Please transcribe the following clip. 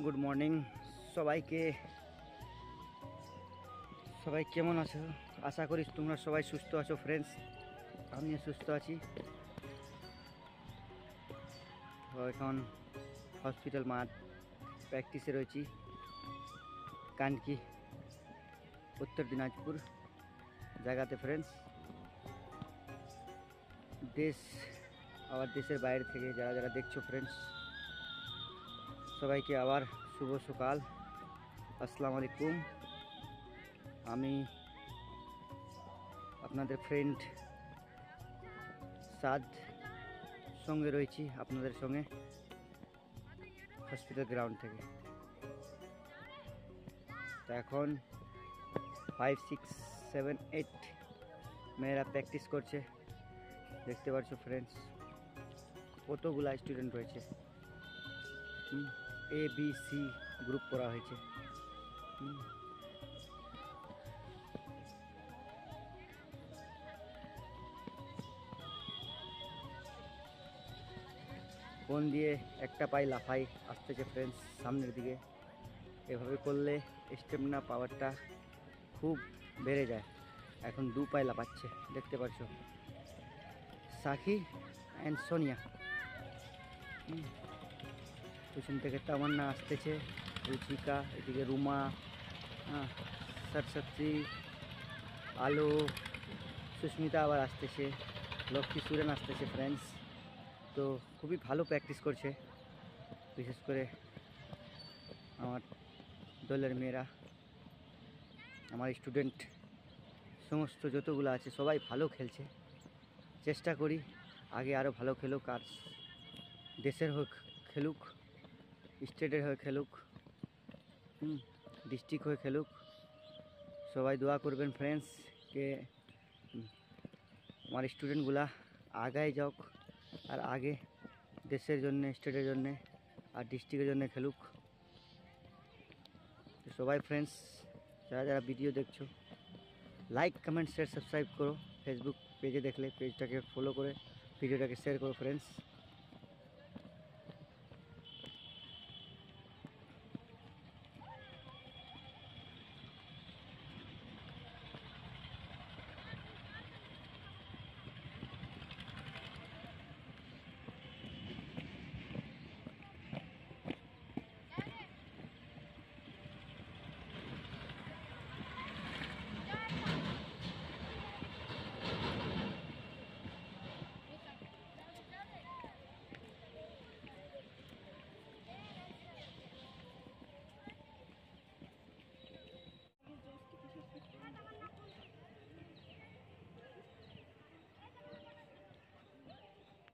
Good morning সবাইকে। সবাই কেমন আছো? আশা করি তোমরা সবাই সুস্থ আছো ফ্রেন্ডস। আমিও সুস্থ আছি। তো এখন হসপিটাল মাঠ প্র্যাকটিসে রয়েছি, কানকি উত্তর দিনাজপুর জায়গাতে ফ্রেন্ডস। দেশের বাইরে থেকে যারা যারা দেখছো ফ্রেন্ডস, সবাইকে আবার শুভ সকাল, আসসালামু আলাইকুম। আমি আপনাদের ফ্রেন্ড সাদ সঙ্গে রয়েছি, আপনাদের সঙ্গে হসপিটাল গ্রাউন্ড থেকে। তো এখন 5, 6, 7, 8 মেয়েরা প্র্যাকটিস করছে, দেখতে পাচ্ছ ফ্রেন্ডস। কতগুলা স্টুডেন্ট রয়েছে, ABC গ্রুপ করা হয়েছে। কোন দিয়ে একটা পায়ে লাফাই আসতেছে ফ্রেন্ডস সামনের দিকে। এভাবে করলে স্টেমিনা পাওয়ারটা খুব বেড়ে যায়। এখন 2 পায়ে লাফাচ্ছে, দেখতে পাচ্ছ। সাখী অ্যান্ড সোনিয়া। পিছন থেকে তামান্না আসতেছে, রুচিকা, এদিকে রুমা, সরস্বতী, আলো, সুস্মিতা আবার আসতেছে, লক্ষ্মী সুরেন আসতেছে ফ্রেন্ডস। তো খুবই ভালো প্র্যাকটিস করছে, বিশেষ করে আমার দলের মেয়েরা, আমার স্টুডেন্ট সমস্ত যতগুলো আছে সবাই ভালো খেলছে। চেষ্টা করি আগে আরও ভালো খেলুক, আর দেশের হয়ে খেলুক, স্টেটের হয়ে খেলুক, ডিস্ট্রিক্ট হয়ে খেলুক। সবাই দোয়া করবেন ফ্রেন্ডস কে আমার স্টুডেন্টগুলা আগায় যাওক, আর আগে দেশের জন্য, স্টেটের জন্য আর ডিস্ট্রিক্টের জন্য খেলুক। তো সবাই ফ্রেন্ডস যারা যারা ভিডিও দেখছো, লাইক, কমেন্ট, শেয়ার, সাবস্ক্রাইব করো। ফেসবুক পেজে দেখলে পেজটাকে ফলো করে ভিডিওটাকে শেয়ার করো ফ্রেন্ডস।